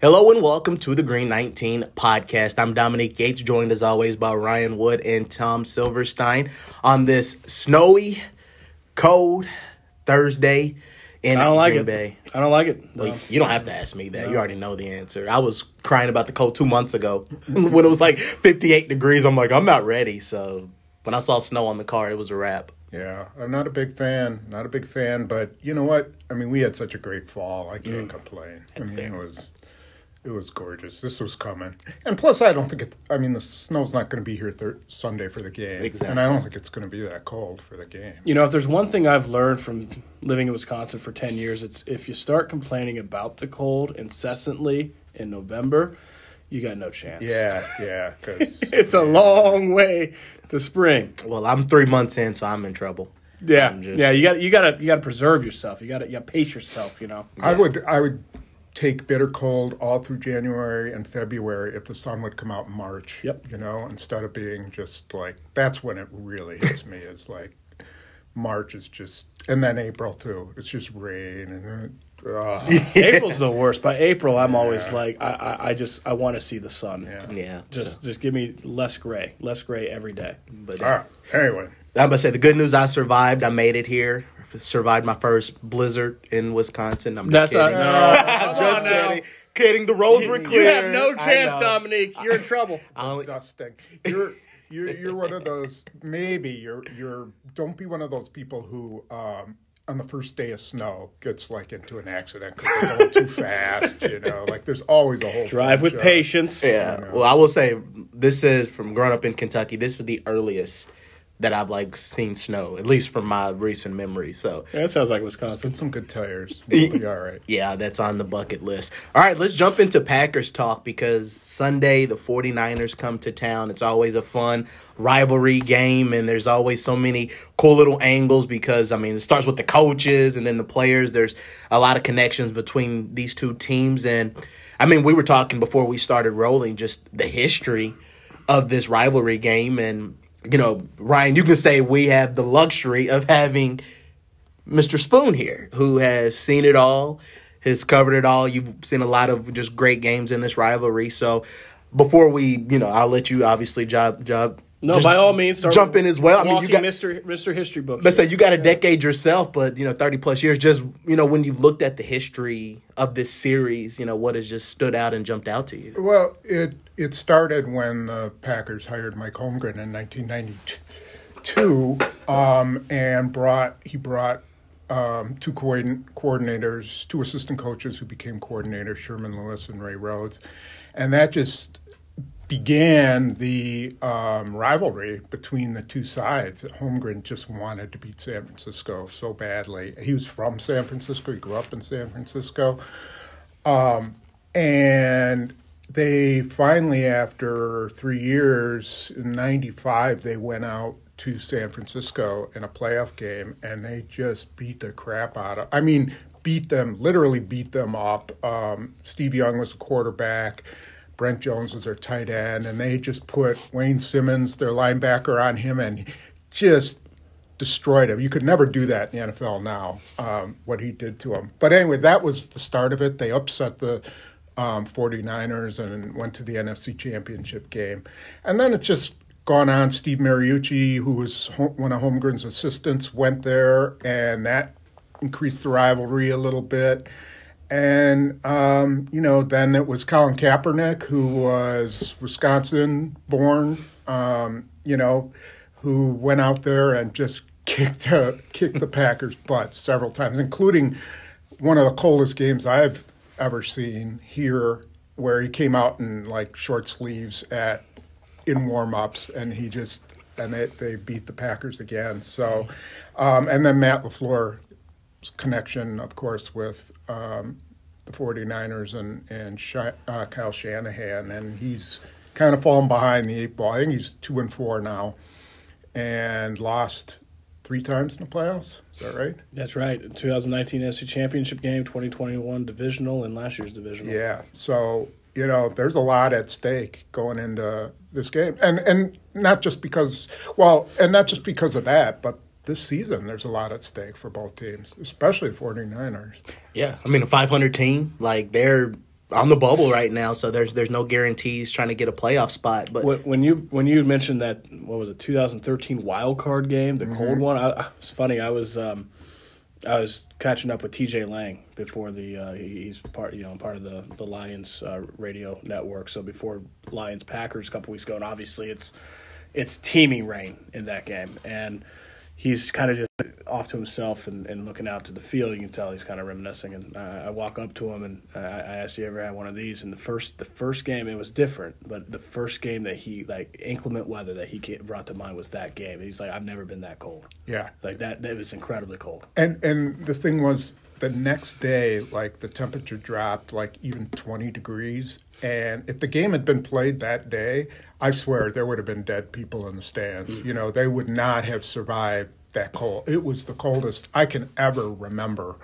Hello and welcome to the Green 19 podcast. I'm Dominique Yates, joined as always by Ryan Wood and Tom Silverstein on this snowy, cold Thursday in Green Bay. I don't like it. No. Well, you don't have to ask me that. No. You already know the answer. I was crying about the cold 2 months ago when it was like 58 degrees. I'm like, I'm not ready. So when I saw snow on the car, it was a wrap. Yeah, I'm not a big fan. But you know what? I mean, we had such a great fall. I can't complain. That's fair. It was gorgeous. This was coming. And plus, I don't think the snow's not going to be here Sunday for the game. Exactly. And I don't think it's going to be that cold for the game. You know, if there's one thing I've learned from living in Wisconsin for 10 years, it's if you start complaining about the cold incessantly in November, you got no chance. Yeah, because it's a long way to spring. Well, I'm 3 months in, so I'm in trouble. Yeah, you got to preserve yourself. You got to pace yourself, you know. Yeah. I would take bitter cold all through January and February if the sun would come out in March. Yep. You know, instead of being just like, that's when it really hits me, is like March is just, and then April too. It's just rain and April's the worst. By April, I'm always like, I want to see the sun. Yeah. Just give me less gray every day. But all right. Anyway, I'm gonna say the good news: I survived. I made it here. Survived my first blizzard in Wisconsin. I'm just kidding. Just kidding. Kidding. The roads were clear. You have no chance, Dominique. You're in trouble. Dusting. You're one of those. Maybe you're. Don't be one of those people who on the first day of snow gets like into an accident because they're going too fast. You know, like there's always a whole drive with patience. Yeah. You know. Well, I will say this is from growing up in Kentucky. This is the earliest that I've seen snow, at least from my recent memory. So that sounds like Wisconsin. Get some good tires. We'll be all right. Yeah, that's on the bucket list. All right, let's jump into Packers talk because Sunday the 49ers come to town. It's always a fun rivalry game, and there's always so many cool little angles because, it starts with the coaches and then the players. There's a lot of connections between these two teams. And, we were talking before we started rolling just the history of this rivalry game. And Ryan, you can say we have the luxury of having Mr. Spoon here, who has seen it all, has covered it all. You've seen a lot of just great games in this rivalry. So before we, I'll let you obviously No, by all means, jump in as well. You got Mr. History book. Let's say you got a decade yourself, but 30 plus years. Just when you've looked at the history of this series, what has just stood out and jumped out to you? Well, it started when the Packers hired Mike Holmgren in 1992, and he brought two coordinators, two assistant coaches who became coordinators, Sherman Lewis and Ray Rhodes, and that just began the rivalry between the two sides. Holmgren just wanted to beat San Francisco so badly. He was from San Francisco. He grew up in San Francisco. And they finally, after 3 years, in 95, they went out to San Francisco in a playoff game, and they just beat the crap out of literally beat them up. Steve Young was the quarterback. Brent Jones was their tight end, and they just put Wayne Simmons, their linebacker, on him and just destroyed him. You could never do that in the NFL now, what he did to him. But anyway, that was the start of it. They upset the 49ers and went to the NFC Championship game. And then it's just gone on. Steve Mariucci, who was one of Holmgren's assistants, went there, and that increased the rivalry a little bit. And, then it was Colin Kaepernick, who was Wisconsin-born, who went out there and just kicked the Packers' butt several times, including one of the coldest games I've ever seen here, where he came out in, short sleeves in warm-ups, and they beat the Packers again. So, and then Matt LaFleur's connection, of course, with the 49ers and Kyle Shanahan, and he's kind of fallen behind the eight ball. I think he's 2-4 now, and lost 3 times in the playoffs. Is that right? That's right. 2019 NFC Championship game, 2021 divisional, and last year's divisional. Yeah. So, there's a lot at stake going into this game. And not just because of that, but this season there's a lot at stake for both teams, especially 49ers. Yeah. A 500 team, they're on the bubble right now, so there's no guarantees trying to get a playoff spot. But when you mentioned that, what was it, 2013 wild card game, the cold one? It's funny. I was catching up with TJ Lang before he's part of the Lions radio network. So before Lions Packers a couple weeks ago, and obviously it's teeming rain in that game, and he's kind of just off to himself and looking out to the field. You can tell he's kind of reminiscing. And I walk up to him and I asked, "You ever had one of these?" And the first game, it was different, but the first game that he, like, inclement weather that he brought to mind was that game. And he's like, "I've never been that cold." Yeah, like that was incredibly cold. And the thing was, the next day, like, the temperature dropped like even 20 degrees. And if the game had been played that day, I swear there would have been dead people in the stands. You know, they would not have survived that cold. It was the coldest I can ever remember.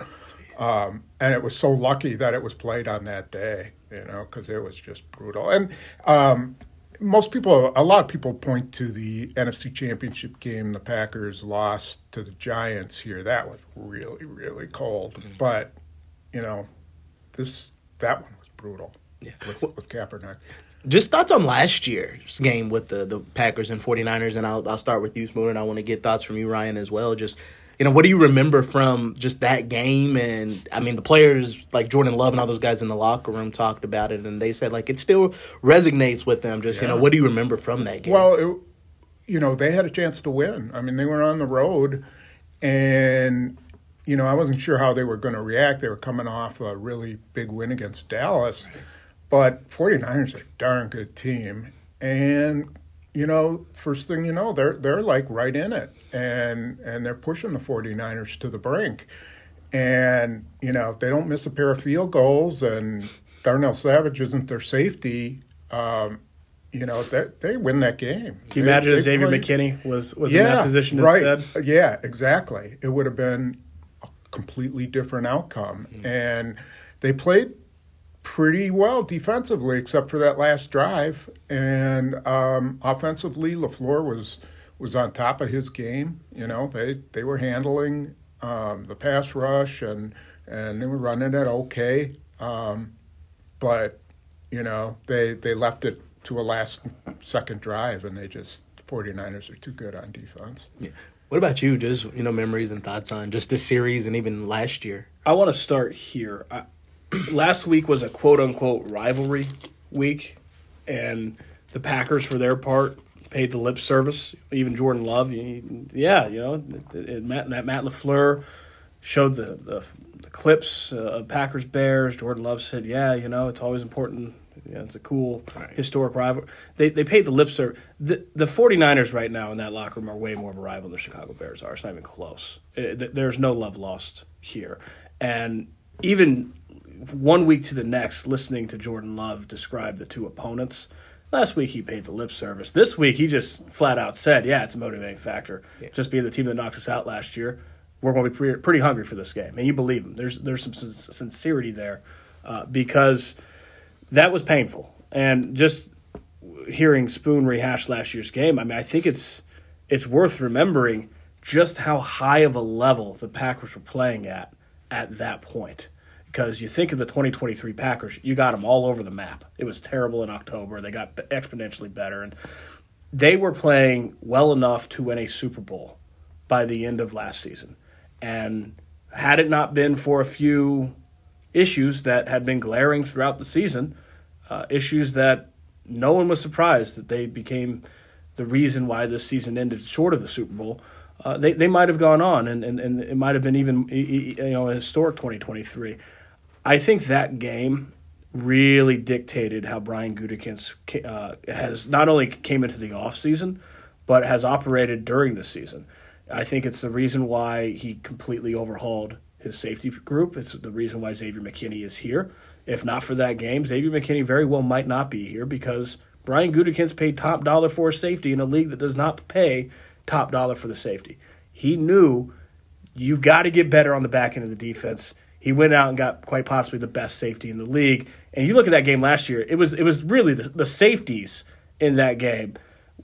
And it was so lucky that it was played on that day, you know, because it was just brutal. And a lot of people point to the NFC Championship game the Packers lost to the Giants here. That was really, really cold. But, you know, that one was brutal. Yeah. With Kaepernick. Just thoughts on last year's game with the Packers and 49ers, and I'll start with you, Spoon, and I want to get thoughts from you, Ryan, as well. Just, you know, what do you remember from just that game? And, I mean, the players like Jordan Love and all those guys in the locker room talked about it, and they said, like, it still resonates with them. Just, you know, what do you remember from that game? Well, they had a chance to win. I mean, they were on the road, and, you know, I wasn't sure how they were going to react. They were coming off a really big win against Dallas. But 49ers are a darn good team. And, you know, first thing you know, they're like right in it. And they're pushing the 49ers to the brink. And, you know, if they don't miss a pair of field goals and Darnell Savage isn't their safety, you know, they win that game. Can you imagine if Xavier McKinney was in that position instead? Yeah, exactly. It would have been a completely different outcome. And they played pretty well defensively, except for that last drive. And offensively, LaFleur was on top of his game. You know, they were handling the pass rush and they were running it okay. But, you know, they left it to a last-second drive, and the 49ers are too good on defense. Yeah. What about you? Just, you know, memories and thoughts on just this series and even last year? I want to start here. Last week was a quote-unquote rivalry week, and the Packers, for their part, paid the lip service. Even Jordan Love, Matt LaFleur showed the clips of Packers-Bears. Jordan Love said, it's always important. It's a cool, historic rival. They paid the lip service. The 49ers right now in that locker room are way more of a rival than the Chicago Bears are. It's not even close. There's no love lost here. And even 1 week to the next, listening to Jordan Love describe the two opponents. Last week he paid the lip service. This week he just flat out said, it's a motivating factor. Yeah. Just being the team that knocked us out last year, we're going to be pretty hungry for this game. And you believe him. There's some sincerity there because that was painful. And just hearing Spoon rehash last year's game, I mean, I think it's worth remembering just how high of a level the Packers were playing at that point. Because you think of the 2023 Packers, you got them all over the map. It was terrible in October. They got exponentially better. And they were playing well enough to win a Super Bowl by the end of last season. And had it not been for a few issues that had been glaring throughout the season, issues that no one was surprised that they became the reason why this season ended short of the Super Bowl, they might have gone on, and it might have been even a historic 2023. I think that game really dictated how Brian Gutekunst has not only came into the offseason, but has operated during the season. I think it's the reason why he completely overhauled his safety group. It's the reason why Xavier McKinney is here. If not for that game, Xavier McKinney very well might not be here because Brian Gutekunst paid top dollar for safety in a league that does not pay top dollar for the safety. He knew you've got to get better on the back end of the defense. He went out and got quite possibly the best safety in the league. And you look at that game last year, it was really the safeties in that game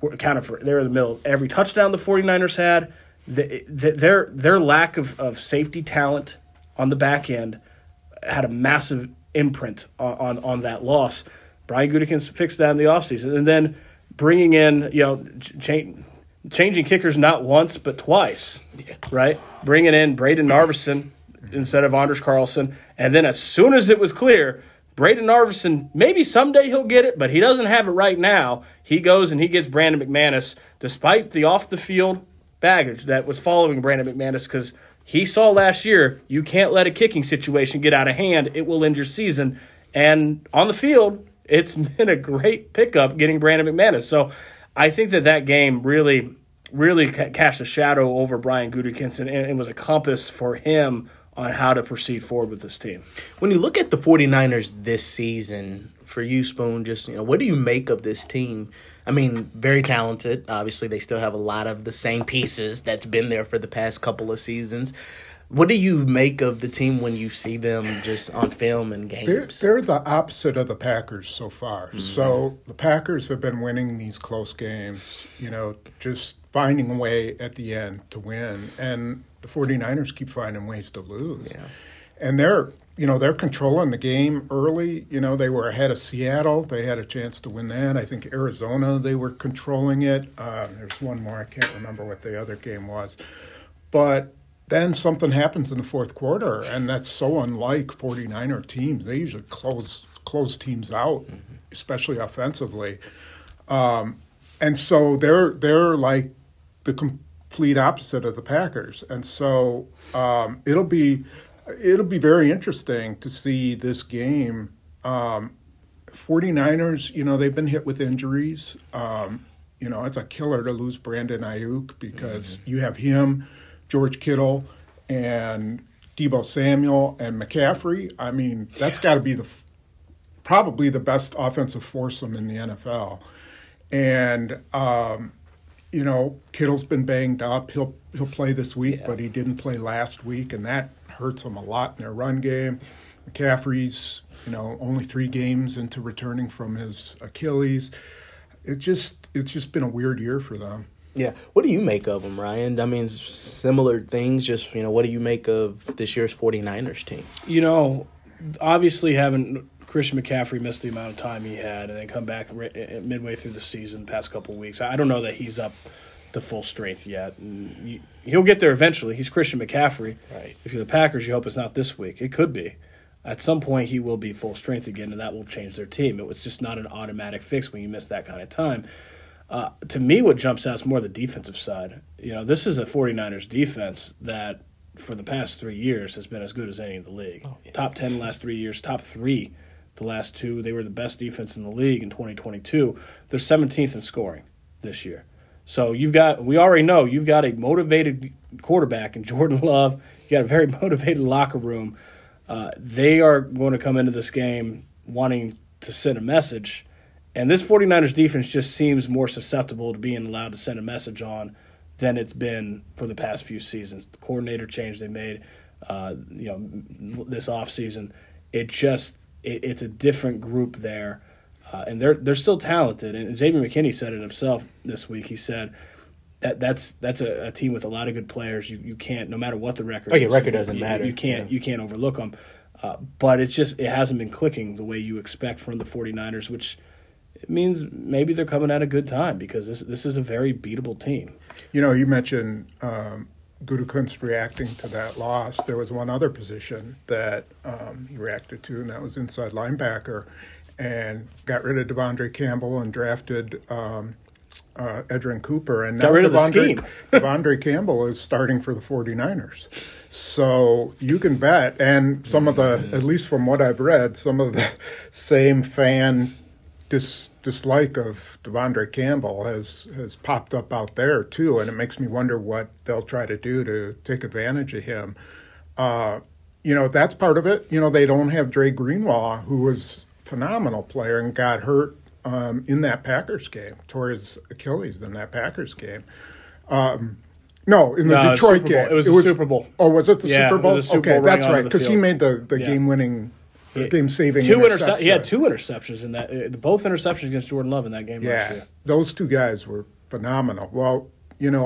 were accounted for. They were in the middle of every touchdown the 49ers had. Their lack of safety talent on the back end had a massive imprint on that loss. Brian Gutekunst fixed that in the offseason. And then bringing in, changing kickers not once but twice, right? Bringing in Braden Narveson instead of Anders Carlson. And then as soon as it was clear, Braden Narveson, maybe someday he'll get it, but he doesn't have it right now. He goes and he gets Brandon McManus, despite the off-the-field baggage that was following Brandon McManus, because he saw last year you can't let a kicking situation get out of hand. It will end your season. And on the field, it's been a great pickup getting Brandon McManus. So I think that game really cast a shadow over Brian Gutekunst and was a compass for him on how to proceed forward with this team. When you look at the 49ers this season, for you, Spoon, just what do you make of this team? I mean, very talented. Obviously, they still have a lot of the same pieces that's been there for the past couple of seasons. What do you make of the team when you see them just on film and games? They're the opposite of the Packers so far. Mm-hmm. So the Packers have been winning these close games, just finding a way at the end to win. And the 49ers keep finding ways to lose. Yeah. And they're controlling the game early. They were ahead of Seattle. They had a chance to win that. I think Arizona, they were controlling it. There's one more. I can't remember what the other game was. But then something happens in the fourth quarter, and that's so unlike 49er teams. They usually close teams out, especially offensively. And so they're like the complete opposite of the Packers. And so it'll be very interesting to see this game. 49ers, they've been hit with injuries. It's a killer to lose Brandon Ayuk because you have him, George Kittle, and Deebo Samuel, and McCaffrey. I mean, that's got to be probably the best offensive foursome in the NFL. And, Kittle's been banged up. He'll play this week, but he didn't play last week, and that hurts them a lot in their run game. McCaffrey's, only 3 games into returning from his Achilles. It's just been a weird year for them. Yeah. What do you make of them, Ryan? I mean, similar things, just, what do you make of this year's 49ers team? Obviously having Christian McCaffrey miss the amount of time he had and then come back midway through the season the past couple of weeks, I don't know that he's up to full strength yet. And he'll get there eventually. He's Christian McCaffrey. Right. If you're the Packers, you hope it's not this week. It could be. At some point, he will be full strength again, and that will change their team. It was just not an automatic fix when you miss that kind of time. To me, what jumps out is more the defensive side. This is a 49ers defense that, for the past 3 years, has been as good as any in the league. Oh, yeah. Top 10 the last 3 years, top 3 the last 2. They were the best defense in the league in 2022. They're 17th in scoring this year. So we already know you've got a motivated quarterback in Jordan Love. You got a very motivated locker room. They are going to come into this game wanting to send a message. And this 49ers defense just seems more susceptible to being allowed to send a message on than it's been for the past few seasons. The coordinator change they made, this offseason, it's a different group there, and they're still talented. And Xavier McKinney said it himself this week. He said that's a team with a lot of good players. You can't, no matter what the record. Oh, your record doesn't matter. You can't overlook them. But it hasn't been clicking the way you expect from the 49ers, which it means maybe they're coming at a good time because this is a very beatable team. You mentioned Gutekunst reacting to that loss. There was one other position that he reacted to, and that was inside linebacker, and got rid of Devondre Campbell and drafted Edrin Cooper. And now got rid of the scheme. Devondre Campbell is starting for the 49ers. So you can bet, and some of the, at least from what I've read, some of the same fan dislike of Devondre Campbell has popped up out there too, and it makes me wonder what they'll try to do to take advantage of him. That's part of it. They don't have Dre Greenlaw, who was a phenomenal player and got hurt in that Packers game, tore his Achilles in that Packers game. No, in the Detroit game. It was the Super Bowl. Oh, was it the Super Bowl? It was the Super Bowl. Okay, that's right, because he made the game-winning, game-saving interception. He had 2 interceptions in that. Both interceptions against Jordan Love in that game last year. Those 2 guys were phenomenal. Well,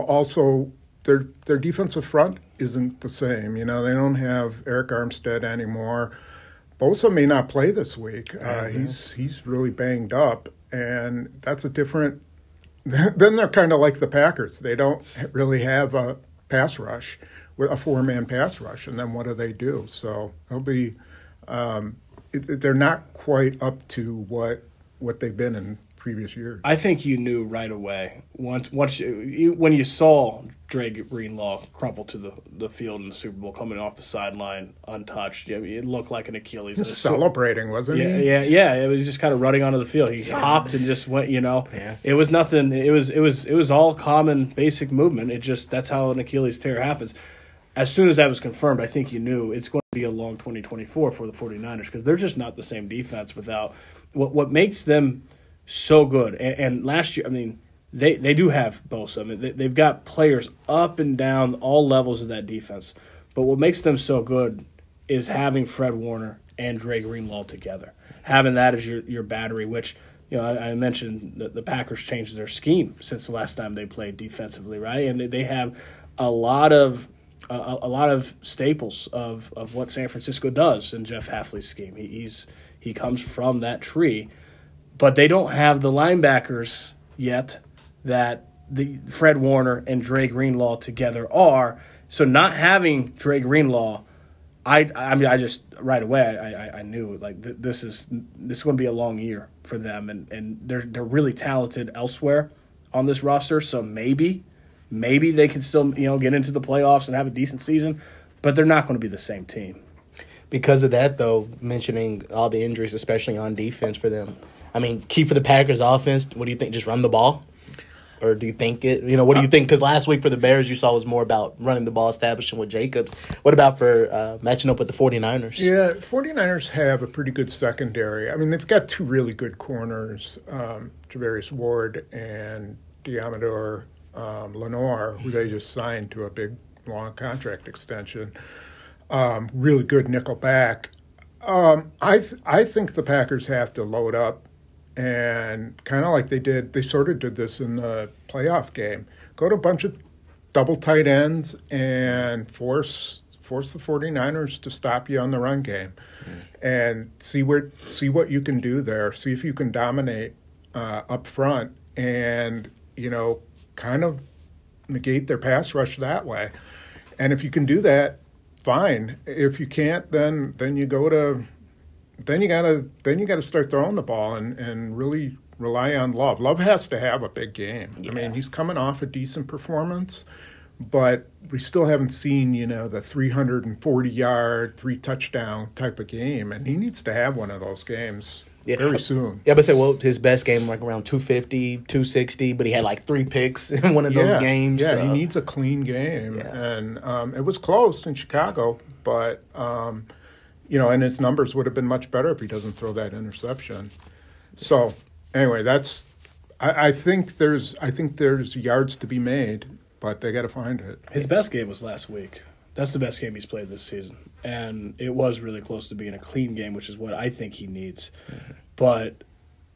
also their defensive front isn't the same. They don't have Eric Armstead anymore. Bosa may not play this week. He's really banged up, and that's a different. Then they're kind of like the Packers. They don't really have a pass rush, a 4-man pass rush, and then what do? So it'll be. They're not quite up to what they've been in previous years. I think you knew right away once when you saw Dre Greenlaw crumple to the field in the Super Bowl coming off the sideline untouched. It looked like an Achilles. He was celebrating, wasn't he? Yeah. It was just kind of running onto the field. He hopped and just went. It was nothing. It was all common basic movement. That's how an Achilles tear happens. As soon as that was confirmed, I think you knew it's going to be a long 2024 for the 49ers because they're just not the same defense without what makes them so good. And last year, I mean, they do have Bosa. I mean, they've got players up and down all levels of that defense. But what makes them so good is having Fred Warner and Dre Greenlaw together. Having that as your battery, which, I mentioned the Packers changed their scheme since the last time they played defensively, right? And they have a lot of staples of what San Francisco does in Jeff Hafley's scheme. He comes from that tree. But they don't have the linebackers yet that the Fred Warner and Dre Greenlaw together are. So not having Dre Greenlaw, I just right away I knew like this is going to be a long year for them, and they're really talented elsewhere on this roster. So maybe they can still get into the playoffs and have a decent season, but they're not going to be the same team. Because of that, though, mentioning all the injuries, especially on defense for them. I mean, key for the Packers offense, what do you think? Just run the ball? Or do you think what do you think? Because last week for the Bears, you saw was more about running the ball, establishing with Jacobs. What about for matching up with the 49ers? Yeah, 49ers have a pretty good secondary. I mean, they've got two really good corners, Javarius Ward and Diamador Lenore, who they just signed to a big, long contract extension. Really good nickel back. I think the Packers have to load up and kind of like they sort of did this in the playoff game. Go to a bunch of double tight ends and force the 49ers to stop you on the run game and see what you can do there. See if you can dominate up front and, kind of negate their pass rush that way. And if you can do that, fine. If you can't, then you gotta start throwing the ball and really rely on Love. Love has to have a big game. Yeah. I mean, he's coming off a decent performance, but we still haven't seen the 340-yard, 3-touchdown type of game, and he needs to have one of those games very soon. Yeah, but his best game like around 250, 260, but he had like 3 picks in one of those games. Yeah, he needs a clean game, and it was close in Chicago, but and his numbers would have been much better if he doesn't throw that interception. So anyway, I think there's yards to be made, but they got to find it. His best game was last week. That's the best game he's played this season. And it was really close to being a clean game, which is what I think he needs. Mm-hmm. But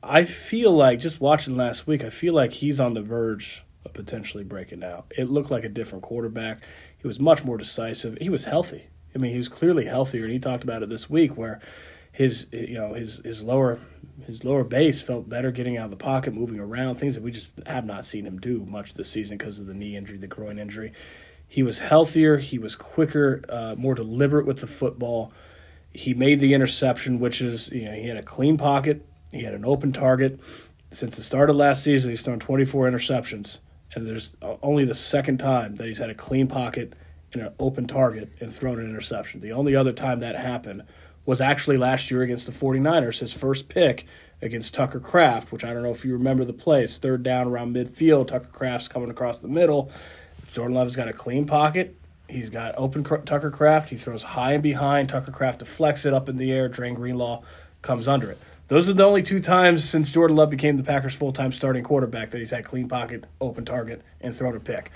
I feel like, just watching last week, I feel like he's on the verge of potentially breaking out. It looked like a different quarterback. He was much more decisive. He was healthy. I mean, he was clearly healthier, and he talked about it this week where his lower base felt better getting out of the pocket, moving around, things that we just have not seen him do much this season because of the knee injury, the groin injury. He was healthier. He was quicker, more deliberate with the football. He made the interception, which is, he had a clean pocket. He had an open target. Since the start of last season, he's thrown 24 interceptions, and there's only the second time that he's had a clean pocket and an open target and thrown an interception. The only other time that happened was actually last year against the 49ers, his first pick against Tucker Kraft, which I don't know if you remember the play. It's third down around midfield. Tucker Kraft's coming across the middle. Jordan Love's got a clean pocket. He's got open Tucker Kraft. He throws high and behind. Tucker Kraft deflects it up in the air. Dre Greenlaw comes under it. Those are the only 2 times since Jordan Love became the Packers' full-time starting quarterback that he's had clean pocket, open target, and thrown a pick.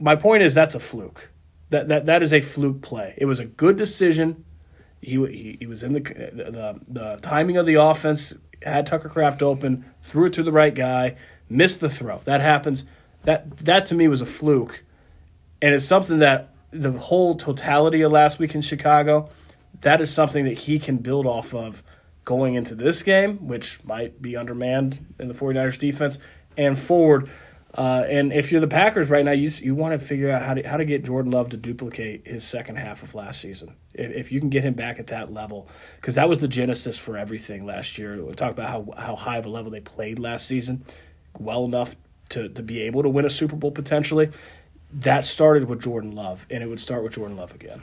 My point is that's a fluke. That is a fluke play. It was a good decision. He was in the timing of the offense, had Tucker Kraft open, threw it to the right guy, missed the throw. That happens. That to me was a fluke, and it's something that the whole totality of last week in Chicago, that is something that he can build off of going into this game, which might be undermanned in the 49ers defense, and forward. And if you're the Packers right now, you want to figure out how to get Jordan Love to duplicate his second half of last season. If you can get him back at that level, because that was the genesis for everything last year. We talked about how high of a level they played last season, well enough to be able to win a Super Bowl potentially. That started with Jordan Love, and it would start with Jordan Love again.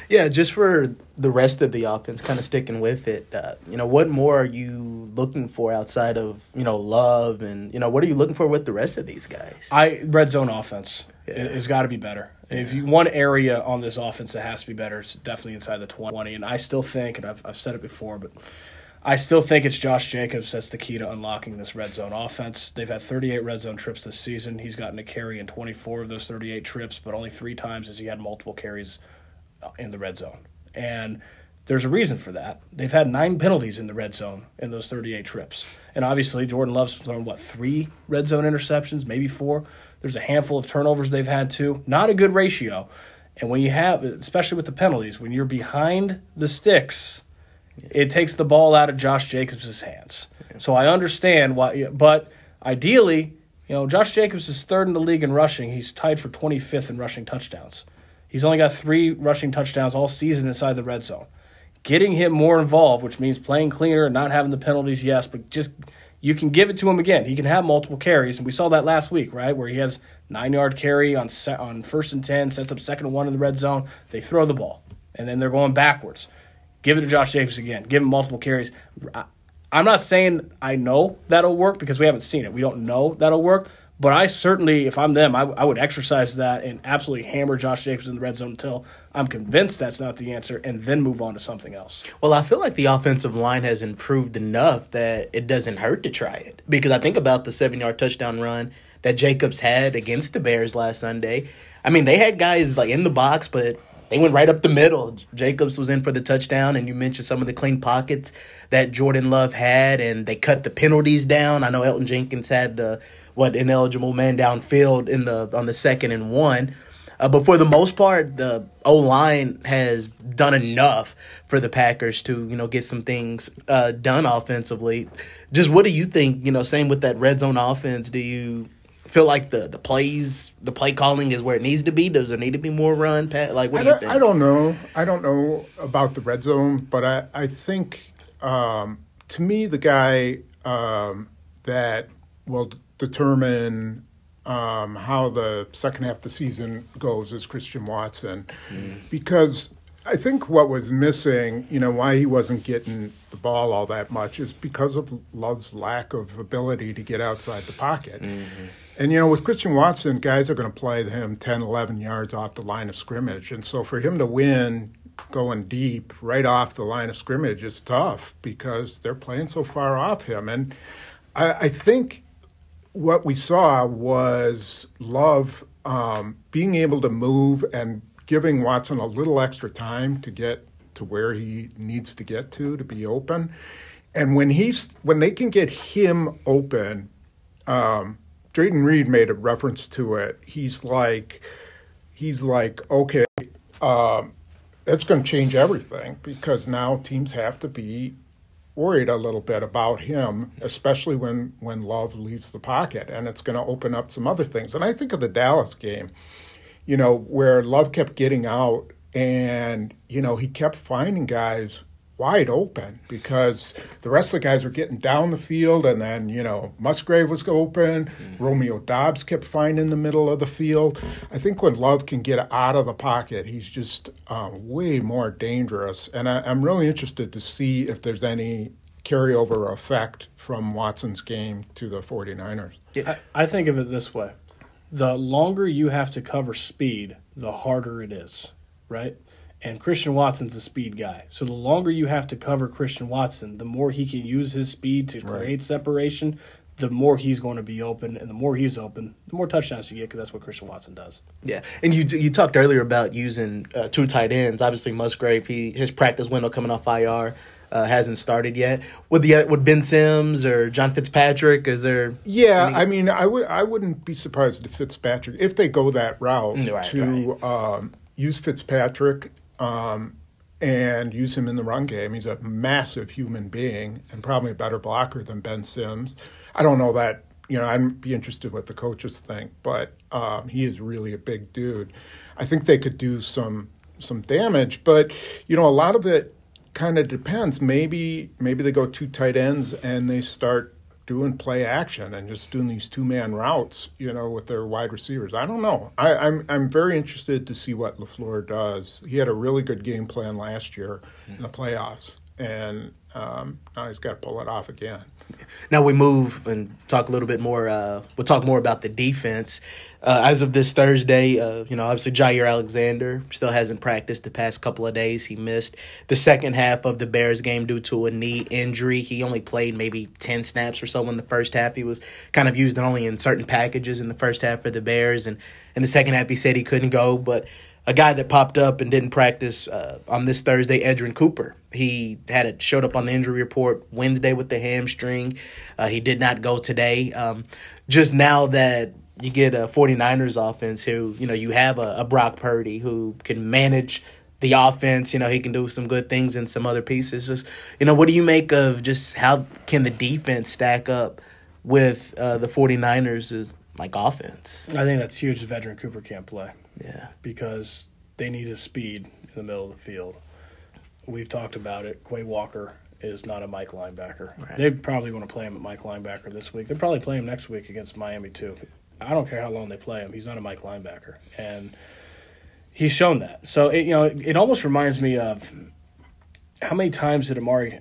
Yeah, just for the rest of the offense, kind of sticking with it, what more are you looking for outside of, Love, and, what are you looking for with the rest of these guys? Red zone offense has got to be better. Yeah. If one area on this offense that has to be better, it's definitely inside the 20, and I still think, and I've said it before, but I still think it's Josh Jacobs that's the key to unlocking this red zone offense. They've had 38 red zone trips this season. He's gotten a carry in 24 of those 38 trips, but only 3 times has he had multiple carries in the red zone. And there's a reason for that. They've had 9 penalties in the red zone in those 38 trips. And obviously, Jordan Love's thrown, 3 red zone interceptions, maybe 4. There's a handful of turnovers they've had, too. Not a good ratio. And when you have, especially with the penalties, when you're behind the sticks, it takes the ball out of Josh Jacobs' hands. So I understand why, but ideally, Josh Jacobs is 3rd in the league in rushing. He's tied for 25th in rushing touchdowns. He's only got 3 rushing touchdowns all season inside the red zone. Getting him more involved, which means playing cleaner and not having the penalties, yes, but just you can give it to him again. He can have multiple carries, and we saw that last week, right, where he has 9-yard carry on 1st and 10, sets up 2nd and 1 in the red zone. They throw the ball, and then they're going backwards. Give it to Josh Jacobs again. Give him multiple carries. I'm not saying I know that'll work because we haven't seen it. We don't know that'll work. But I certainly, if I'm them, I would exercise that and absolutely hammer Josh Jacobs in the red zone until I'm convinced that's not the answer and then move on to something else. Well, I feel like the offensive line has improved enough that it doesn't hurt to try it. Because I think about the 7-yard touchdown run that Jacobs had against the Bears last Sunday. I mean, they had guys in the box, but they went right up the middle. Jacobs was in for the touchdown, and you mentioned some of the clean pockets that Jordan Love had, and they cut the penalties down. I know Elton Jenkins had the ineligible man downfield on the 2nd and 1. But for the most part, the O-line has done enough for the Packers to, get some things done offensively. Just what do you think, same with that red zone offense, do you feel like the play calling is where it needs to be? Does there need to be more run? Pat? What do you think? I don't know. I don't know about the red zone, but I think to me the guy that will determine how the second half of the season goes is Christian Watson, because I think what was missing, why he wasn't getting the ball all that much is because of Love's lack of ability to get outside the pocket. Mm-hmm. And, with Christian Watson, guys are going to play him 10, 11 yards off the line of scrimmage. And so for him to win going deep right off the line of scrimmage is tough because they're playing so far off him. And I think what we saw was Love being able to move and giving Watson a little extra time to get to where he needs to get to be open. And when they can get him open, Drayton Reed made a reference to it. He's like, okay, that's going to change everything because now teams have to be worried a little bit about him, especially when Love leaves the pocket, and it's going to open up some other things. And I think of the Dallas game, where Love kept getting out and, he kept finding guys wide open because the rest of the guys were getting down the field, and then, Musgrave was open. Romeo Doubs kept finding the middle of the field. I think when Love can get out of the pocket, he's just way more dangerous. And I'm really interested to see if there's any carryover effect from Watson's game to the 49ers. I think of it this way. The longer you have to cover speed, the harder it is, right? And Christian Watson's a speed guy. So the longer you have to cover Christian Watson, the more he can use his speed to create separation, the more he's going to be open. And the more he's open, the more touchdowns you get because that's what Christian Watson does. Yeah, and you talked earlier about using 2 tight ends. Obviously, Musgrave, his practice window coming off IR hasn't started yet. With Ben Sims or John Fitzpatrick, is there? Yeah, I wouldn't be surprised if Fitzpatrick, if they go that route use Fitzpatrick. and use him in the run game. He's a massive human being and probably a better blocker than Ben Sims. I don't know that, I'd be interested what the coaches think, but he is really a big dude. I think they could do some damage, but, a lot of it kind of depends. Maybe they go 2 tight ends and they start doing play action and just doing these 2-man routes, with their wide receivers. I don't know. I'm very interested to see what LaFleur does. He had a really good game plan last year in the playoffs, and now he's got to pull it off again. Now we move and talk a little bit more. We'll talk more about the defense. As of this Thursday, obviously Jair Alexander still hasn't practiced the past couple of days. He missed the second half of the Bears game due to a knee injury. He only played maybe 10 snaps or so in the first half. He was kind of used only in certain packages in the first half for the Bears. And in the second half, he said he couldn't go. But a guy that popped up and didn't practice on this Thursday, Edrin Cooper. He showed up on the injury report Wednesday with the hamstring. He did not go today. Just now that you get a 49ers offense who, you have a Brock Purdy who can manage the offense. He can do some good things in some other pieces. Just, what do you make of just how can the defense stack up with the 49ers' offense? I think that's huge if Edrin Cooper can't play. Yeah. Because they need his speed in the middle of the field. We've talked about it. Quay Walker is not a Mike linebacker. Right. They probably want to play him at Mike linebacker this week. They'll probably play him next week against Miami too. I don't care how long they play him. He's not a Mike linebacker. And he's shown that. So, it almost reminds me of how many times did Amari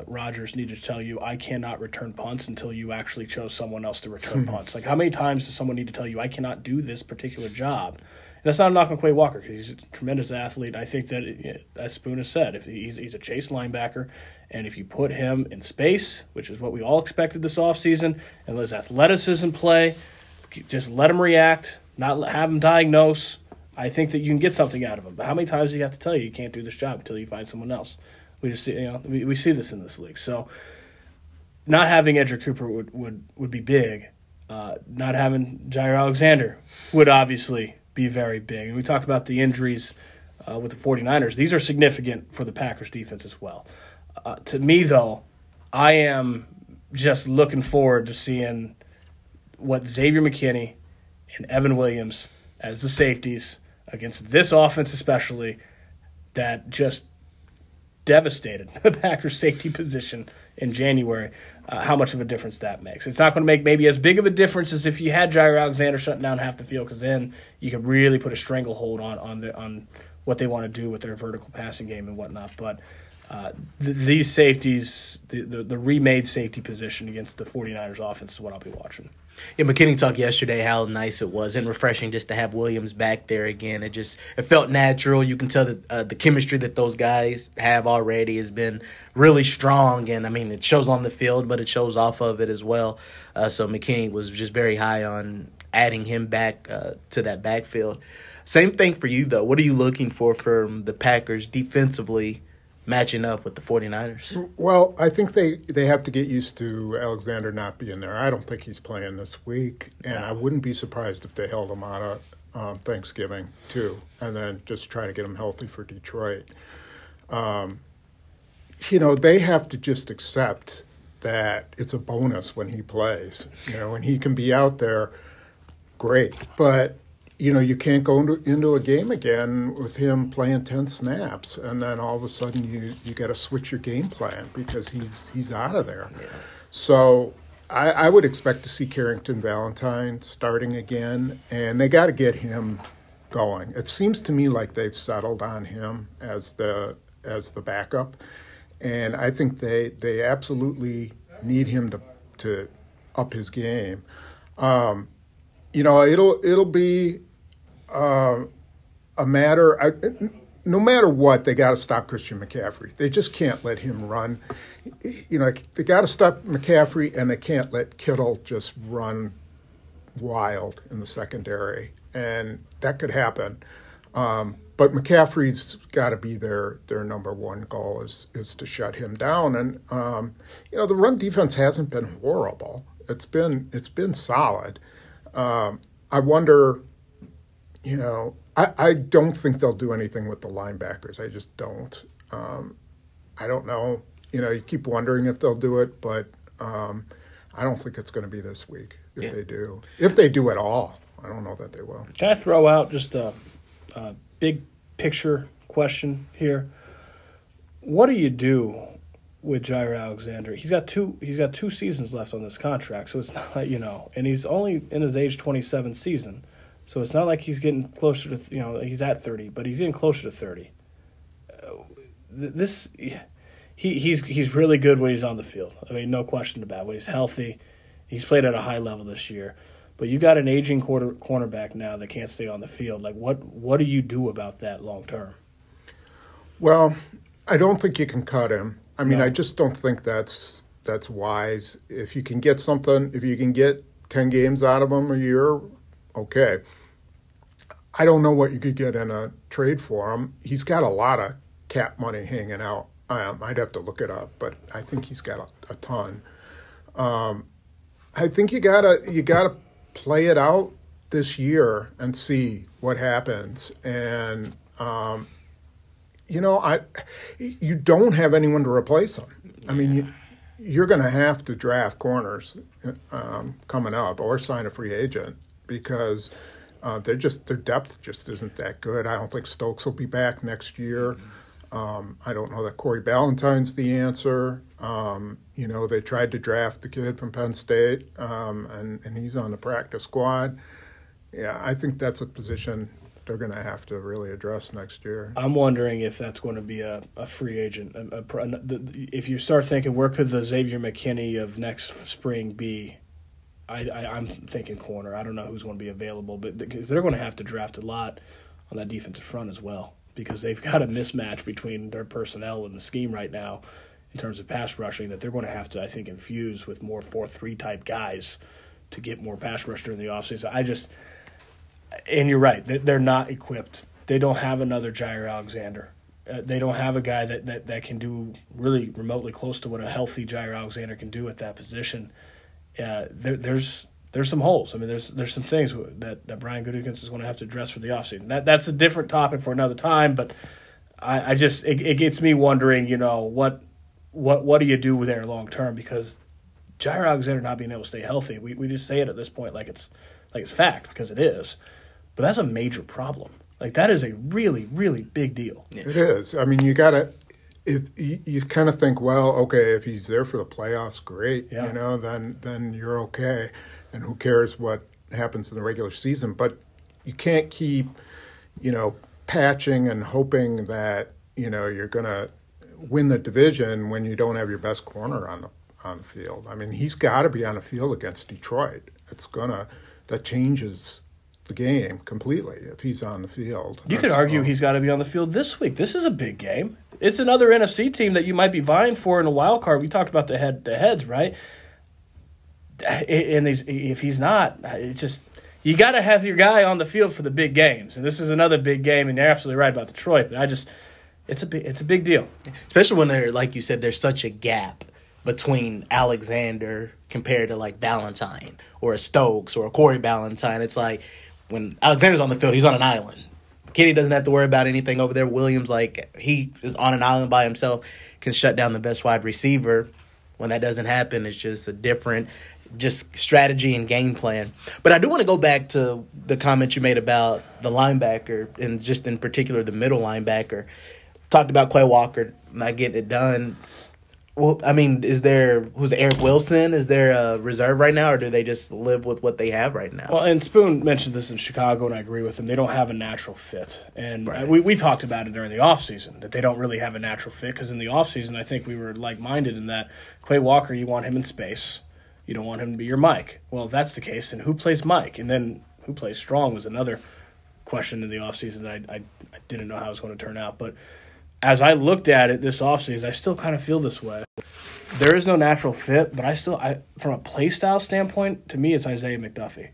Rodgers need to tell you, I cannot return punts until you actually chose someone else to return punts? Like, how many times does someone need to tell you, I cannot do this particular job? And that's not a knock on Quay Walker because he's a tremendous athlete. I think that, as Spoon has said, if he's a chase linebacker, and if you put him in space, which is what we all expected this offseason, and let his athleticism play, just let him react, not have him diagnose, I think that you can get something out of him. But how many times do you have to tell you can't do this job until you find someone else? We just we see this in this league. So not having Edrin Cooper would be big. Not having Jair Alexander would obviously be very big. And we talk about the injuries with the 49ers. These are significant for the Packers defense as well. To me, though, I am just looking forward to seeing what Xavier McKinney and Evan Williams as the safeties against this offense especially that just devastated the Packers safety position in January, how much of a difference that makes. It's not going to make maybe as big of a difference as if you had Jair Alexander shutting down half the field, because then you could really put a stranglehold on what they want to do with their vertical passing game and whatnot. But these safeties, the remade safety position against the 49ers offense is what I'll be watching. Yeah, McKinney talked yesterday how nice it was and refreshing just to have Williams back there again. It felt natural. You can tell that the chemistry that those guys have already has been really strong. And, it shows on the field, but it shows off of it as well. So McKinney was just very high on adding him back to that backfield. Same thing for you, though. What are you looking for from the Packers defensively matching up with the 49ers? Well, I think they have to get used to Alexander not being there. I don't think he's playing this week, and I wouldn't be surprised if they held him out of Thanksgiving too, and then just try to get him healthy for Detroit. They have to just accept that it's a bonus when he plays. When he can be out there, great. But you can't go into a game again with him playing 10 snaps, and then all of a sudden you got to switch your game plan because he's out of there. Yeah. So I would expect to see Carrington Valentine starting again, and they got to get him going. It seems to me like they've settled on him as the backup, and I think they absolutely need him to up his game. It'll be a matter. No matter what, they got to stop Christian McCaffrey. They just can't let him run. They got to stop McCaffrey, and they can't let Kittle just run wild in the secondary, and that could happen. But McCaffrey's got to be their number one goal is to shut him down. And the run defense hasn't been horrible. It's been solid. I wonder. I don't think they'll do anything with the linebackers. I just don't. I don't know. You keep wondering if they'll do it, but I don't think it's going to be this week if they do. If they do at all. I don't know that they will. Can I throw out just a big picture question here? What do you do with Jair Alexander? He's got two seasons left on this contract, so it's not like, and he's only in his age 27 season. So it's not like he's getting closer to, he's at 30, but he's getting closer to 30. He's really good when he's on the field. I mean, no question about it. When he's healthy, he's played at a high level this year. But you got an aging cornerback now that can't stay on the field. Like, what do you do about that long term? Well, I don't think you can cut him. I mean, No. I just don't think that's wise. If you can get 10 games out of him a year, okay. I don't know what you could get in a trade for him. He's got a lot of cap money hanging out. I'd have to look it up, but I think he's got a ton. I think you gotta play it out this year and see what happens. And you don't have anyone to replace him. I mean, you're going to have to draft corners coming up or sign a free agent because their depth just isn't that good. I don't think Stokes will be back next year. I don't know that Corey Ballantyne's the answer. They tried to draft the kid from Penn State, and he's on the practice squad. Yeah, I think that's a position they're going to have to really address next year. I'm wondering if that's going to be a free agent. If you start thinking, where could the Xavier McKinney of next spring be? I'm thinking corner. I don't know who's going to be available, but because they're going to have to draft a lot on that defensive front as well, because they've got a mismatch between their personnel and the scheme right now in terms of pass rushing that they're going to have to, I think, infuse with more 4-3 type guys to get more pass rush during the offseason. And you're right, they're not equipped. They don't have another Jair Alexander. They don't have a guy that can do really remotely close to what a healthy Jair Alexander can do at that position. There's some holes. I mean, there's some things that Brian Gutekunst is going to have to address for the offseason. That's a different topic for another time, but it gets me wondering, what do you do there long term? Because Jair Alexander not being able to stay healthy, we just say it at this point like it's fact, because it is. But that's a major problem. Like, that is a really, really big deal. It is. I mean, you gotta. If you kind of think, well, okay, if he's there for the playoffs, great. Yeah. Then you're okay, and who cares what happens in the regular season? But you can't keep, patching and hoping that you're gonna win the division when you don't have your best corner on the field. I mean, he's got to be on the field against Detroit. That changes the game completely if he's on the field. You could argue he's got to be on the field this week. This is a big game. It's another NFC team that you might be vying for in a wild card. We talked about the heads, right? And if he's not, it's just you got to have your guy on the field for the big games. And this is another big game, and you're absolutely right about Detroit. But it's a big deal, especially when they're, like you said, there's such a gap between Alexander compared to like Ballantyne or a Stokes or a Corey Ballantyne. It's like when Alexander's on the field, he's on an island. Kenny doesn't have to worry about anything over there. Williams, he is on an island by himself, can shut down the best wide receiver. When that doesn't happen, it's just a different strategy and game plan. But I do want to go back to the comment you made about the linebacker, and just in particular the middle linebacker. Talked about Quay Walker not getting it done. Well, I mean, who's Eric Wilson? Is there a reserve right now, or do they just live with what they have right now? Well, and Spoon mentioned this in Chicago, and I agree with him. They don't have a natural fit. And right. we talked about it during the offseason, that they don't really have a natural fit, because in the offseason, I think we were like-minded in that Quay Walker, you want him in space. You don't want him to be your Mike. Well, if that's the case, then who plays Mike? And then who plays strong was another question in the offseason that I didn't know how it was going to turn out. But as I looked at it this offseason, I still kind of feel this way. There is no natural fit, but from a play style standpoint, to me, it's Isaiah McDuffie,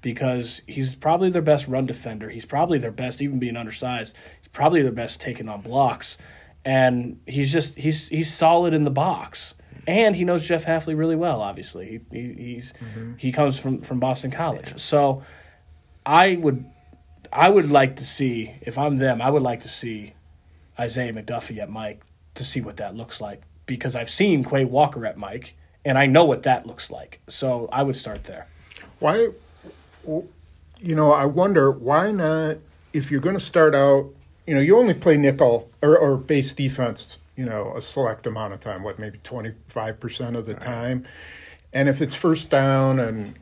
because he's probably their best run defender. He's probably their best, even being undersized. He's probably their best taking on blocks, and he's solid in the box, and he knows Jeff Hafley really well. Obviously, he comes from Boston College, yeah. So I would like to see, if I'm them, I would like to see Isaiah McDuffie at Mike to see what that looks like, because I've seen Quay Walker at Mike, and I know what that looks like. So I would start there. Why, I wonder, why not, if you're going to start out, you only play nickel or base defense, a select amount of time, maybe 25% of the time. And if it's first down and,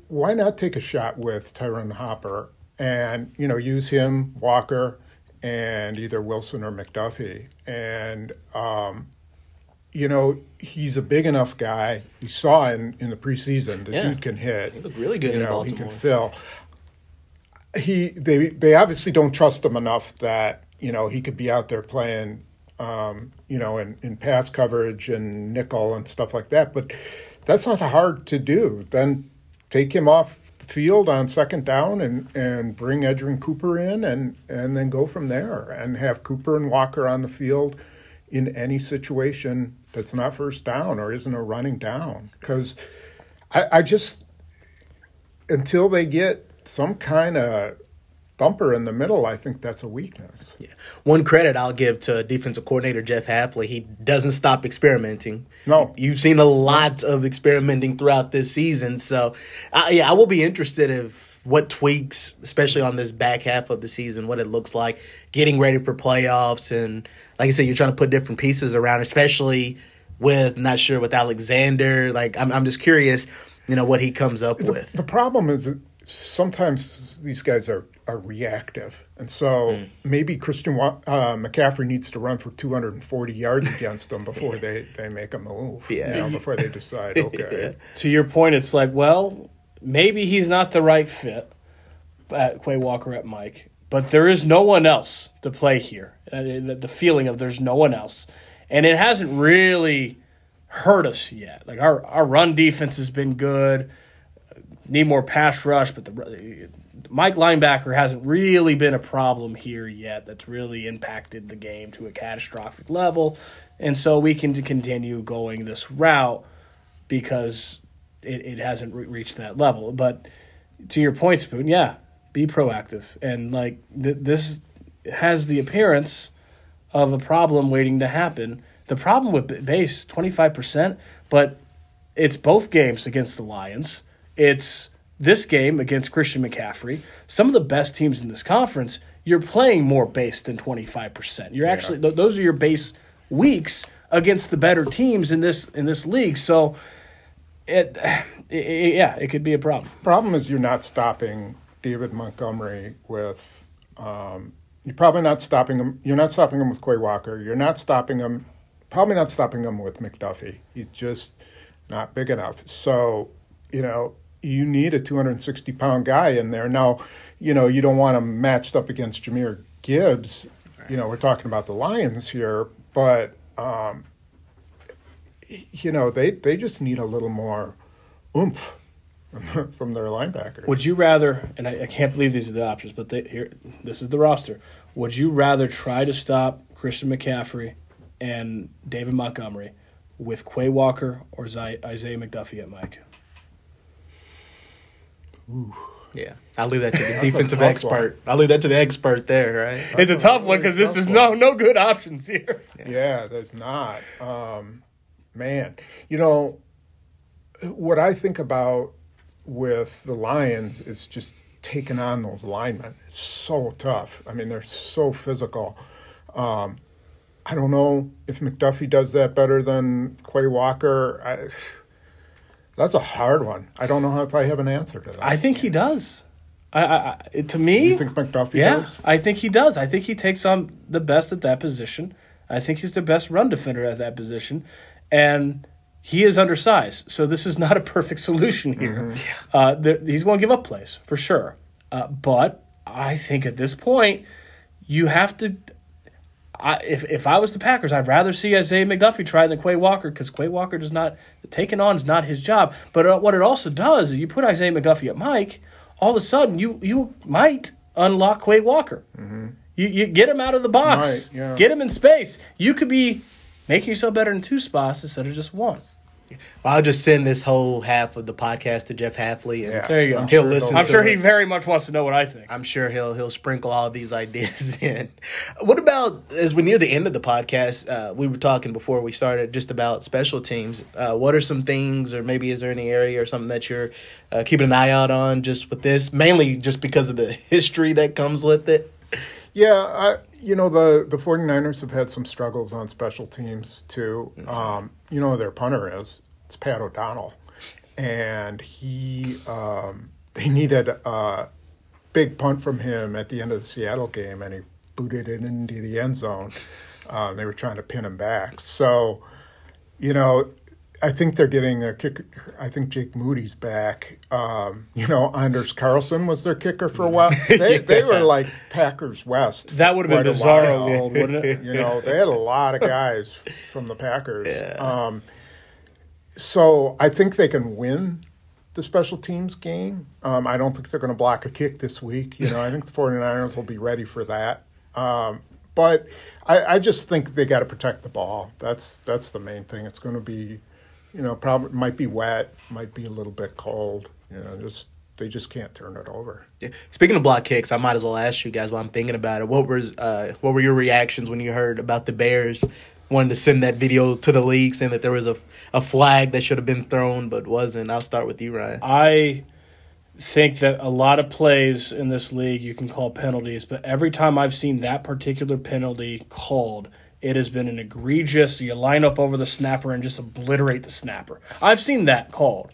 why not take a shot with Tyron Hopper and, use him, Walker, and either Wilson or McDuffie. And, he's a big enough guy. You saw in the preseason, the dude can hit. He looked really good in Baltimore. He can fill. They obviously don't trust him enough that, he could be out there playing, in pass coverage and nickel and stuff like that. But that's not hard to do. Then take him off the field on second down and bring Edgerrin Cooper in and then go from there and have Cooper and Walker on the field in any situation that's not first down or isn't a running down. Because I just, until they get some kind of thumper in the middle, I think that's a weakness. Yeah. One credit I'll give to defensive coordinator Jeff Hafley, he doesn't stop experimenting. No. You've seen a lot of experimenting throughout this season. So, I will be interested if what tweaks, especially on this back half of the season, what it looks like, getting ready for playoffs. And like I said, you're trying to put different pieces around, especially with, not sure, with Alexander. Like, I'm just curious, what he comes up with. The problem is that sometimes these guys are reactive. And so maybe Christian McCaffrey needs to run for 240 yards against them before they make a move, before they decide, okay. To your point, it's like, well, maybe he's not the right fit at Quay Walker at Mike, but there is no one else to play here. The feeling of there's no one else. And it hasn't really hurt us yet. Like our run defense has been good. Need more pass rush, but the Mike linebacker hasn't really been a problem here yet that's really impacted the game to a catastrophic level. And so we can continue going this route because it hasn't reached that level. But to your point, Spoon, be proactive. And this has the appearance of a problem waiting to happen. The problem with base, 25%, but it's both games against the Lions. It's this game against Christian McCaffrey. Some of the best teams in this conference, you're playing more base than 25%. You're actually those are your base weeks against the better teams in this league. So it could be a problem. Problem is you're not stopping David Montgomery with you're probably not stopping him. You're not stopping him with Quay Walker. You're not stopping him. Probably not stopping him with McDuffie. He's just not big enough. So you need a 260-pound guy in there. Now, you don't want him matched up against Jahmyr Gibbs. Right. We're talking about the Lions here, but they just need a little more oomph from their linebackers. Would you rather? And I can't believe these are the options, but this is the roster. Would you rather try to stop Christian McCaffrey and David Montgomery with Quay Walker or Isaiah McDuffie at Mike? Ooh. Yeah, I'll leave that to the defensive expert. I'll leave that to the expert there, right? It's a tough one because this is no good options here. Yeah, there's not. Man, what I think about with the Lions is just taking on those linemen. It's so tough. I mean, they're so physical. I don't know if McDuffie does that better than Quay Walker. That's a hard one. I don't know if I have an answer to that. I think he does. To me, you think McDuffie does? I think he does. I think he takes on the best at that position. I think he's the best run defender at that position, and he is undersized. So this is not a perfect solution here. Mm-hmm. He's going to give up plays for sure. But I think at this point, you have to. If I was the Packers, I'd rather see Isaiah McDuffie try than Quay Walker because Quay Walker does not taking on is not his job. But what it also does is you put Isaiah McDuffie at Mike, all of a sudden you might unlock Quay Walker. Mm-hmm. You get him out of the box, get him in space. You could be making yourself better in two spots instead of just one. I'll just send this whole half of the podcast to Jeff Halfley, and There you go. he'll listen. I'm sure he very much wants to know what I think. I'm sure he'll sprinkle all these ideas in. What about, as we near the end of the podcast, we were talking before we started just about special teams. What are some things, or maybe is there any area or something that you're keeping an eye out on just with this, mainly just because of the history that comes with it? Yeah, the 49ers have had some struggles on special teams, too. Their punter it's Pat O'Donnell. And they needed a big punt from him at the end of the Seattle game, and he booted it into the end zone. They were trying to pin him back. So, I think they're getting a kicker. I think Jake Moody's back. Anders Carlson was their kicker for a while. They were like Packers West. That would have been bizarro world, wouldn't it? They had a lot of guys from the Packers. Yeah. So I think they can win the special teams game. I don't think they're going to block a kick this week. I think the 49ers will be ready for that. But I just think they got to protect the ball. That's the main thing. It's going to be, probably might be wet, might be a little bit cold. They just can't turn it over. Yeah. Speaking of block kicks, I might as well ask you guys while I'm thinking about it. What were your reactions when you heard about the Bears wanting to send that video to the league saying that there was a flag that should have been thrown but wasn't? I'll start with you, Ryan. I think that a lot of plays in this league you can call penalties, but every time I've seen that particular penalty called, it has been an egregious, you line up over the snapper and just obliterate the snapper. I've seen that called.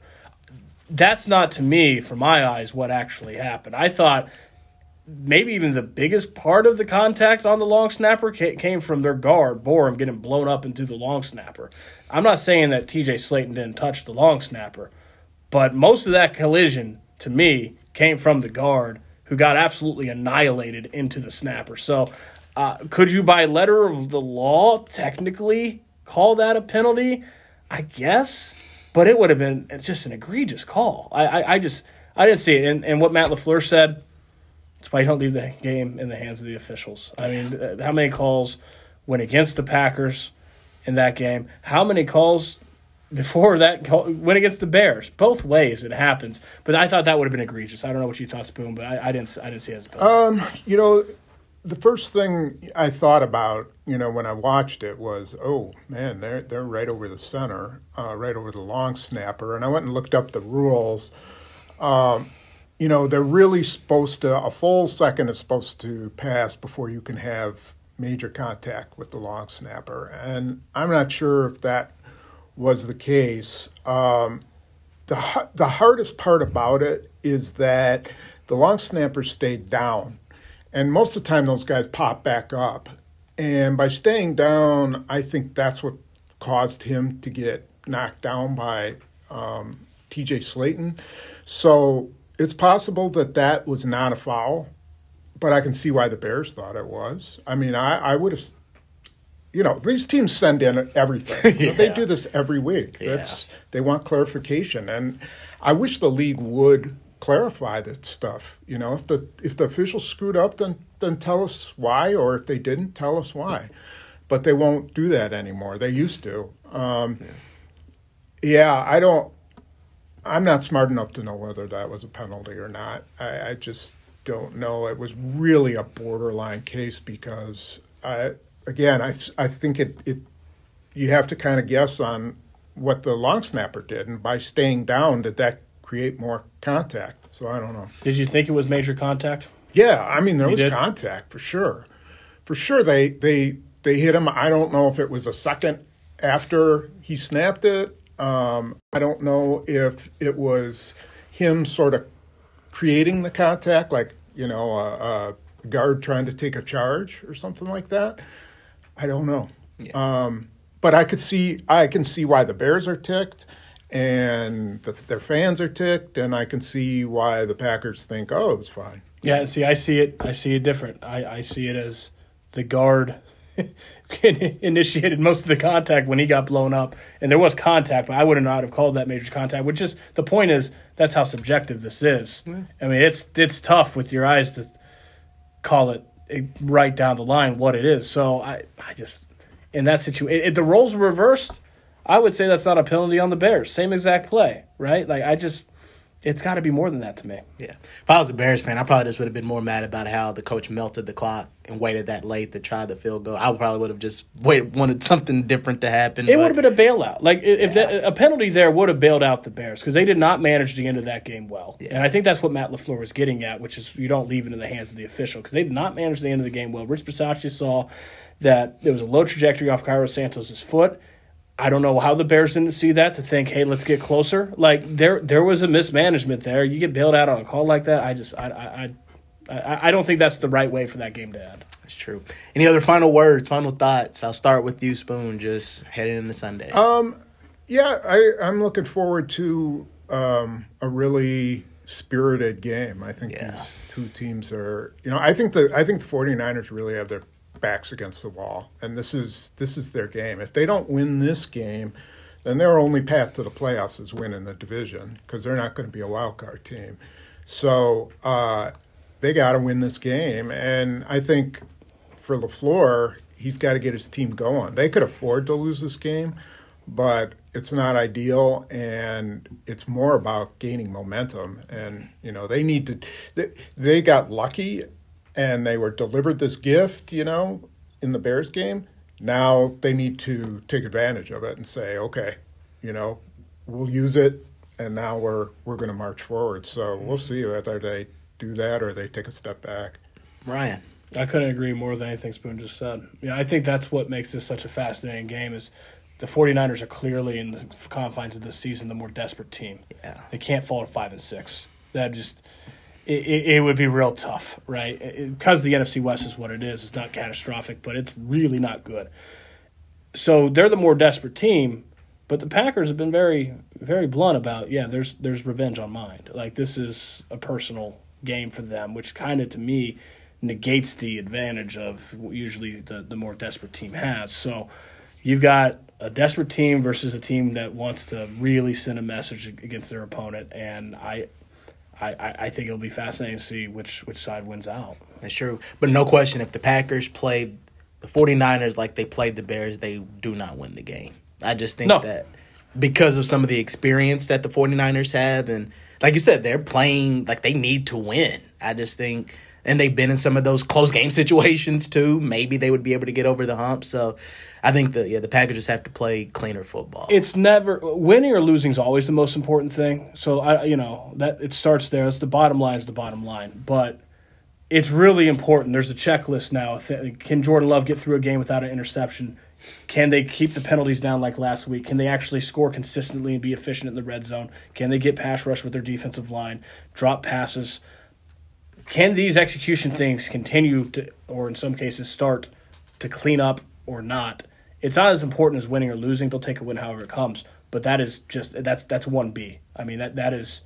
That's not, to me, from my eyes, what actually happened. I thought maybe even the biggest part of the contact on the long snapper came from their guard, Borum, getting blown up into the long snapper. I'm not saying that TJ Slayton didn't touch the long snapper, but most of that collision, to me, came from the guard, who got absolutely annihilated into the snapper. So could you, by letter of the law, technically call that a penalty? I guess. But it would have been just an egregious call. I didn't see it. And what Matt LaFleur said, that's why you don't leave the game in the hands of the officials. I mean, how many calls went against the Packers in that game? How many calls before that went against the Bears? Both ways it happens. But I thought that would have been egregious. I don't know what you thought, Spoon, but I didn't see it as a penalty. The first thing I thought about, when I watched it was, oh man, they're right over the center, right over the long snapper. And I went and looked up the rules. They're really supposed to, a full second is supposed to pass before you can have major contact with the long snapper. And I'm not sure if that was the case. The hardest part about it is that the long snapper stayed down. And most of the time, those guys pop back up. And by staying down, I think that's what caused him to get knocked down by TJ Slayton. So it's possible that was not a foul, but I can see why the Bears thought it was. I mean, I would have, these teams send in everything. Yeah. They do this every week. They want clarification. And I wish the league would clarify that stuff. If the officials screwed up, then tell us why, or if they didn't, tell us why. But they won't do that anymore. They used to. I'm not smart enough to know whether that was a penalty or not. I just don't know. It was really a borderline case because I think it you have to kind of guess on what the long snapper did, and by staying down, did that create more contact? So I don't know. Did you think it was major contact? Yeah, I mean there was contact for sure. For sure, they hit him. I don't know if it was a second after he snapped it. I don't know if it was him sort of creating the contact, like a guard trying to take a charge or something like that. I don't know. Yeah. But I can see why the Bears are ticked. And their fans are ticked, and I can see why the Packers think, oh, it was fine. Yeah, see, I see it different. I see it as the guard initiated most of the contact when he got blown up, and there was contact, but I would not have called that major contact. Which is the point is that's how subjective this is. Mm. I mean, it's tough with your eyes to call it right down the line what it is. So I just in that situation, if the roles were reversed, I would say that's not a penalty on the Bears. Same exact play, right? Like, it's got to be more than that to me. Yeah. If I was a Bears fan, I probably just would have been more mad about how the coach melted the clock and waited that late to try the field goal. I probably would have just wanted something different to happen. It would have been a bailout. Like, if a penalty there would have bailed out the Bears because they did not manage the end of that game well. Yeah. And I think that's what Matt LaFleur was getting at, which is you don't leave it in the hands of the official because they did not manage the end of the game well. Rich Bisaccia saw that there was a low trajectory off Cairo Santos' foot. I don't know how the Bears didn't see that to think, hey, let's get closer. Like, there was a mismanagement there. You get bailed out on a call like that. I don't think that's the right way for that game to end. That's true. Any other final words, final thoughts? I'll start with you, Spoon, just heading into Sunday. Yeah, I'm looking forward to a really spirited game. I think these two teams are, I think the 49ers really have their backs against the wall, and this is their game. If they don't win this game, then their only path to the playoffs is winning the division because they're not going to be a wild card team. So they got to win this game, and I think for LaFleur, he's got to get his team going. They could afford to lose this game, but it's not ideal, and it's more about gaining momentum. And they need to. They got lucky. And they were delivered this gift, in the Bears game. Now they need to take advantage of it and say, okay, we'll use it, and now we're going to march forward. So we'll see whether they do that or they take a step back. Ryan. I couldn't agree more than anything Spoon just said. I think that's what makes this such a fascinating game is the 49ers are clearly in the confines of this season the more desperate team. Yeah. They can't fall to 5-6. That just – it would be real tough, right? Because the NFC West is what it is. It's not catastrophic, but it's really not good. So they're the more desperate team, but the Packers have been very, very blunt about, there's revenge on mind. Like, this is a personal game for them, which kind of, to me, negates the advantage of usually the more desperate team has. So you've got a desperate team versus a team that wants to really send a message against their opponent, and I think it'll be fascinating to see which side wins out. That's true. But no question, if the Packers play the 49ers like they played the Bears, they do not win the game. I just think that because of some of the experience that the 49ers have, and like you said, they're playing like they need to win. I just think, and they've been in some of those close game situations too. Maybe they would be able to get over the hump. So I think the Packers just have to play cleaner football. It's never winning or losing is always the most important thing. So that it starts there. That's the bottom line. Is the bottom line, but it's really important. There's a checklist now. Can Jordan Love get through a game without an interception? Can they keep the penalties down like last week? Can they actually score consistently and be efficient in the red zone? Can they get pass rush with their defensive line? Drop passes. Can these execution things continue to, or in some cases start to clean up or not? It's not as important as winning or losing. They'll take a win however it comes. But that is that's 1B. I mean, that is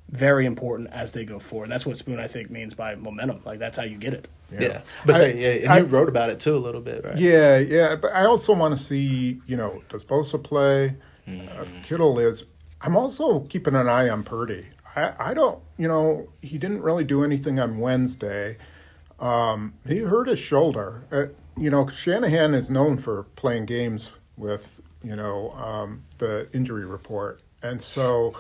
very important as they go forward. And that's what Spoon, I think, means by momentum. Like, that's how you get it. Yeah. But and you wrote about it, too, a little bit, right? Yeah. But I also want to see, does Bosa play? Kittle is. I'm also keeping an eye on Purdy. I don't, he didn't really do anything on Wednesday. He hurt his shoulder. Shanahan is known for playing games with, the injury report. And so,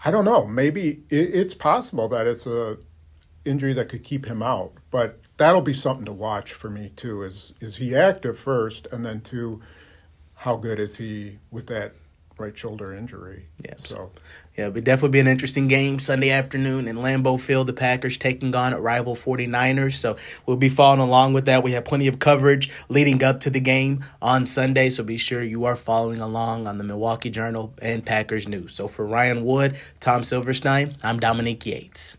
I don't know. Maybe it's possible that it's a injury that could keep him out. But that'll be something to watch for me, too. Is he active first? And then, two, how good is he with that right shoulder injury? Yeah. So it'll definitely be an interesting game Sunday afternoon in Lambeau Field. The Packers taking on rival 49ers. So we'll be following along with that. We have plenty of coverage leading up to the game on Sunday. So be sure you are following along on the Milwaukee Journal and Packers News. So for Ryan Wood, Tom Silverstein, I'm Dominique Yates.